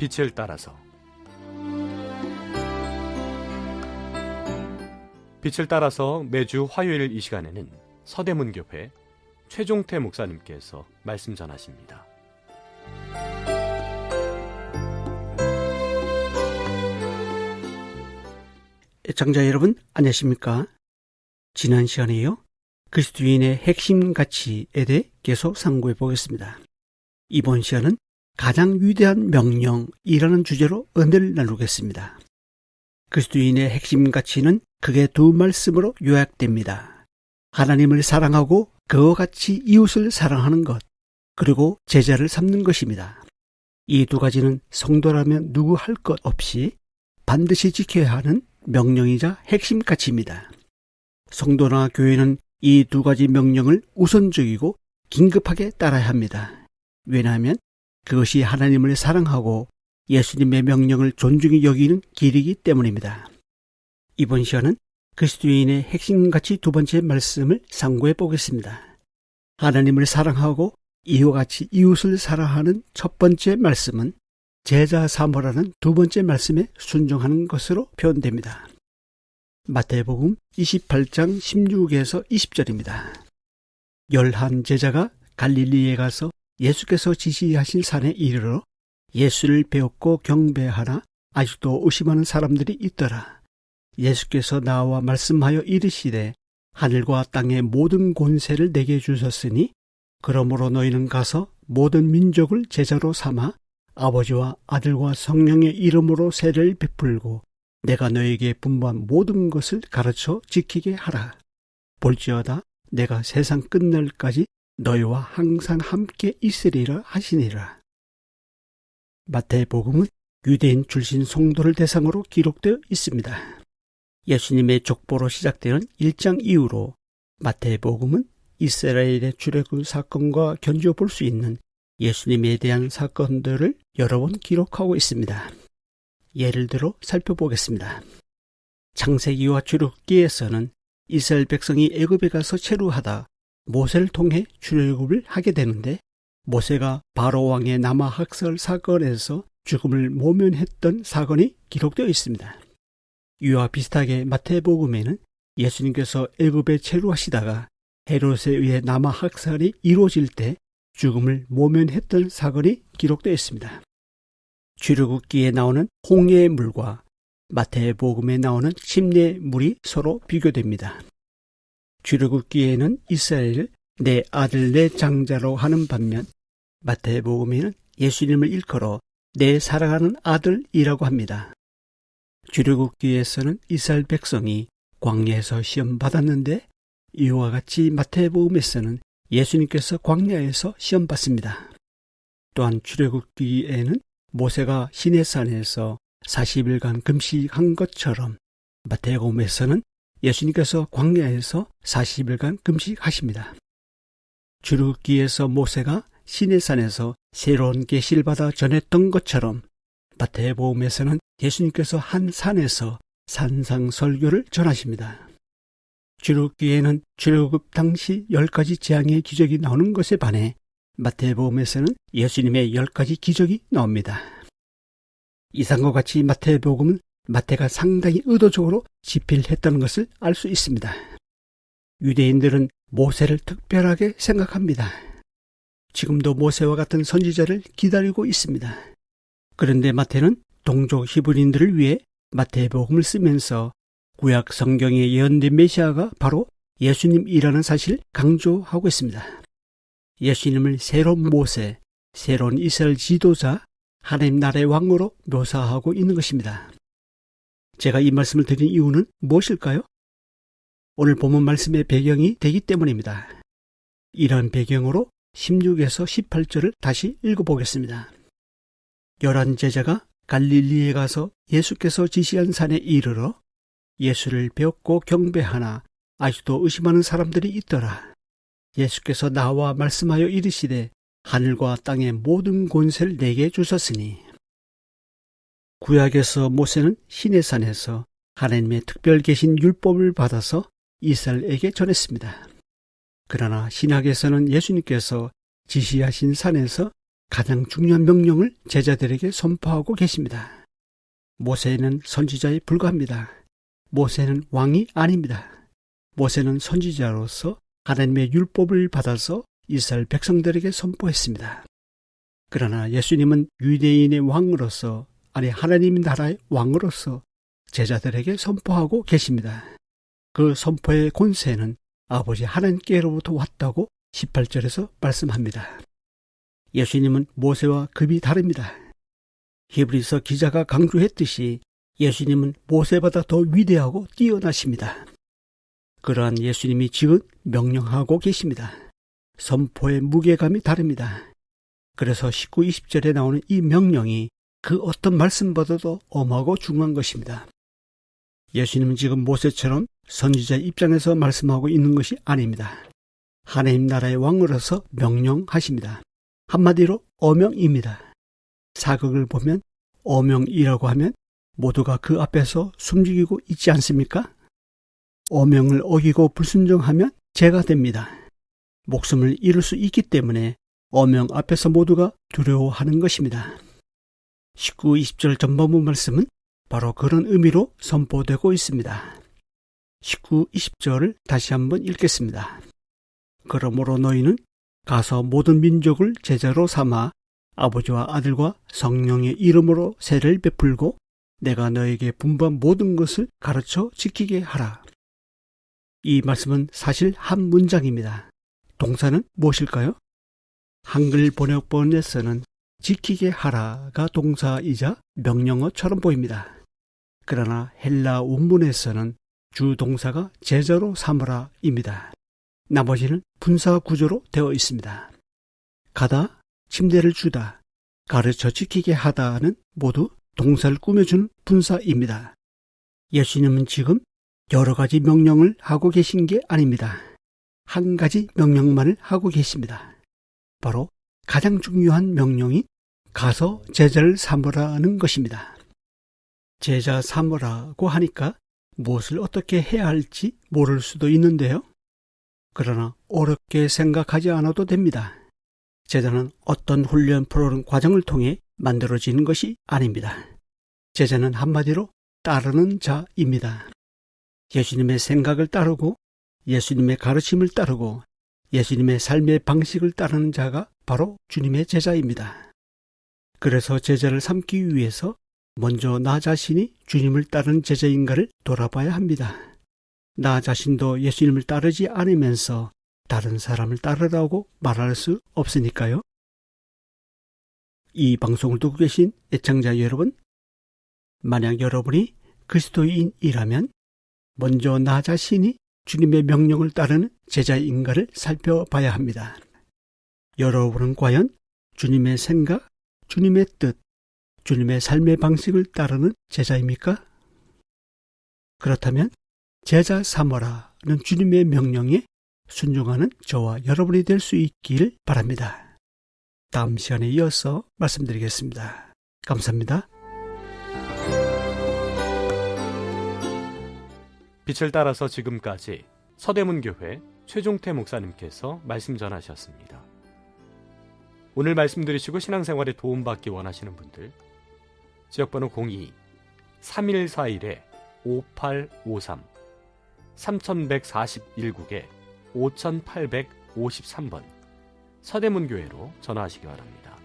빛을 따라서. 빛을 따라서 매주 화요일 이 시간에는 서대문교회 최종태 목사님께서 말씀 전하십니다. 애청자 여러분, 안녕하십니까? 지난 시간에요, 그리스도인의 핵심 가치에 대해 계속 상고해 보겠습니다. 이번 시간은 가장 위대한 명령이라는 주제로 은혜를 나누겠습니다. 그리스도인의 핵심 가치는 크게 두 말씀으로 요약됩니다. 하나님을 사랑하고 그와 같이 이웃을 사랑하는 것, 그리고 제자를 삼는 것입니다. 이 두 가지는 성도라면 누구 할 것 없이 반드시 지켜야 하는 명령이자 핵심 가치입니다. 성도나 교회는 이 두 가지 명령을 우선적이고 긴급하게 따라야 합니다. 왜냐하면 그것이 하나님을 사랑하고 예수님의 명령을 존중히 여기는 길이기 때문입니다. 이번 시간은 그리스도인의 핵심 가치 두 번째 말씀을 상고해 보겠습니다. 하나님을 사랑하고 이와 같이 이웃을 사랑하는 첫 번째 말씀은 제자 삼으라는 두 번째 말씀에 순종하는 것으로 표현됩니다. 마태복음 28장 16에서 20절입니다. 11 제자가 갈릴리에 가서 예수께서 지시하신 산에 이르러 예수를 배웠고 경배하나 아직도 의심하는 사람들이 있더라. 예수께서 나와 말씀하여 이르시되 하늘과 땅의 모든 권세를 내게 주셨으니 그러므로 너희는 가서 모든 민족을 제자로 삼아 아버지와 아들과 성령의 이름으로 세례를 베풀고 내가 너에게 분부한 모든 것을 가르쳐 지키게 하라. 볼지어다 내가 세상 끝날까지 너희와 항상 함께 있으리라 하시니라. 마태복음은 유대인 출신 성도를 대상으로 기록되어 있습니다. 예수님의 족보로 시작되는 1장 이후로 마태복음은 이스라엘의 출애굽 사건과 견주어 볼 수 있는 예수님에 대한 사건들을 여러 번 기록하고 있습니다. 예를 들어 살펴보겠습니다. 창세기와 출애굽기에서는 이스라엘 백성이 애굽에 가서 체류하다 모세를 통해 출애굽을 하게 되는데, 모세가 바로 왕의 남아 학살 사건에서 죽음을 모면했던 사건이 기록되어 있습니다. 이와 비슷하게 마태복음에는 예수님께서 애굽에 체류하시다가 헤롯에 의해 남아 학살이 이루어질 때 죽음을 모면했던 사건이 기록되어 있습니다. 출애굽기에 나오는 홍해의 물과 마태복음에 나오는 침례의 물이 서로 비교됩니다. 출애굽기에는 이스라엘을 내 아들 내 장자로 하는 반면 마태복음에는 예수님을 일컬어 내 사랑하는 아들이라고 합니다. 출애굽기에서는 이스라엘 백성이 광야에서 시험 받았는데, 이와 같이 마태복음에서는 예수님께서 광야에서 시험 받습니다. 또한 출애굽기에는 모세가 시내산에서 40일간 금식한 것처럼 마태복음에서는 예수님께서 광야에서 40일간 금식하십니다. 출애굽기에서 모세가 시내산에서 새로운 계시를 받아 전했던 것처럼 마태복음에서는 예수님께서 한 산에서 산상설교를 전하십니다. 출애굽기에는 출애굽 당시 10가지 재앙의 기적이 나오는 것에 반해 마태복음에서는 예수님의 10가지 기적이 나옵니다. 이상과 같이 마태복음은 마태가 상당히 의도적으로 집필했다는 것을 알 수 있습니다. 유대인들은 모세를 특별하게 생각합니다. 지금도 모세와 같은 선지자를 기다리고 있습니다. 그런데 마태는 동족 히브리인들을 위해 마태복음을 쓰면서 구약 성경에 예언된 메시아가 바로 예수님이라는 사실을 강조하고 있습니다. 예수님을 새로운 모세, 새로운 이스라엘 지도자, 하나님 나라의 왕으로 묘사하고 있는 것입니다. 제가 이 말씀을 드린 이유는 무엇일까요? 오늘 본문 말씀의 배경이 되기 때문입니다. 이러한 배경으로 16에서 18절을 다시 읽어보겠습니다. 11 제자가 갈릴리에 가서 예수께서 지시한 산에 이르러 예수를 배웠고 경배하나 아직도 의심하는 사람들이 있더라. 예수께서 나와 말씀하여 이르시되 하늘과 땅의 모든 권세를 내게 주셨으니. 구약에서 모세는 시내산에서 하나님의 특별 계신 율법을 받아서 이스라엘에게 전했습니다. 그러나 신약에서는 예수님께서 지시하신 산에서 가장 중요한 명령을 제자들에게 선포하고 계십니다. 모세는 선지자에 불과합니다. 모세는 왕이 아닙니다. 모세는 선지자로서 하나님의 율법을 받아서 이스라엘 백성들에게 선포했습니다. 그러나 예수님은 유대인의 왕으로서, 아니 하나님 나라의 왕으로서 제자들에게 선포하고 계십니다. 그 선포의 권세는 아버지 하나님께로부터 왔다고 18절에서 말씀합니다. 예수님은 모세와 급이 다릅니다. 히브리서 기자가 강조했듯이 예수님은 모세보다 더 위대하고 뛰어나십니다. 그러한 예수님이 지금 명령하고 계십니다. 선포의 무게감이 다릅니다. 그래서 19, 20절에 나오는 이 명령이 그 어떤 말씀보다도 엄하고 중요한 것입니다. 예수님은 지금 모세처럼 선지자 입장에서 말씀하고 있는 것이 아닙니다. 하나님 나라의 왕으로서 명령하십니다. 한마디로 어명입니다. 사극을 보면 어명이라고 하면 모두가 그 앞에서 숨죽이고 있지 않습니까? 어명을 어기고 불순종하면 죄가 됩니다. 목숨을 잃을 수 있기 때문에 어명 앞에서 모두가 두려워하는 것입니다. 19, 20절 전반부 말씀은 바로 그런 의미로 선포되고 있습니다. 19, 20절을 다시 한번 읽겠습니다. 그러므로 너희는 가서 모든 민족을 제자로 삼아 아버지와 아들과 성령의 이름으로 세를 베풀고 내가 너에게 분부한 모든 것을 가르쳐 지키게 하라. 이 말씀은 사실 한 문장입니다. 동사는 무엇일까요? 한글 번역본에서는 지키게 하라가 동사이자 명령어처럼 보입니다. 그러나 헬라 원문에서는 주동사가 제자로 삼으라입니다. 나머지는 분사 구조로 되어 있습니다. 가다, 침대를 주다, 가르쳐 지키게 하다는 모두 동사를 꾸며주는 분사입니다. 예수님은 지금 여러 가지 명령을 하고 계신 게 아닙니다. 한 가지 명령만을 하고 계십니다. 바로 가장 중요한 명령이 가서 제자를 삼으라는 것입니다. 제자 삼으라고 하니까 무엇을 어떻게 해야 할지 모를 수도 있는데요. 그러나 어렵게 생각하지 않아도 됩니다. 제자는 어떤 훈련 프로그램 과정을 통해 만들어지는 것이 아닙니다. 제자는 한마디로 따르는 자입니다. 예수님의 생각을 따르고 예수님의 가르침을 따르고 예수님의 삶의 방식을 따르는 자가 바로 주님의 제자입니다. 그래서 제자를 삼기 위해서 먼저 나 자신이 주님을 따르는 제자인가를 돌아봐야 합니다. 나 자신도 예수님을 따르지 않으면서 다른 사람을 따르라고 말할 수 없으니까요. 이 방송을 듣고 계신 애청자 여러분, 만약 여러분이 그리스도인이라면 먼저 나 자신이 주님의 명령을 따르는 제자인가를 살펴봐야 합니다. 여러분은 과연 주님의 생각, 주님의 뜻, 주님의 삶의 방식을 따르는 제자입니까? 그렇다면 제자 삼으라는 주님의 명령에 순종하는 저와 여러분이 될 수 있기를 바랍니다. 다음 시간에 이어서 말씀드리겠습니다. 감사합니다. 빛을 따라서 지금까지 서대문교회 최종태 목사님께서 말씀 전하셨습니다. 오늘 말씀 들으시고 신앙생활에 도움받기 원하시는 분들 지역번호 02-3141-5853 3141국에 5853번 서대문교회로 전화하시기 바랍니다.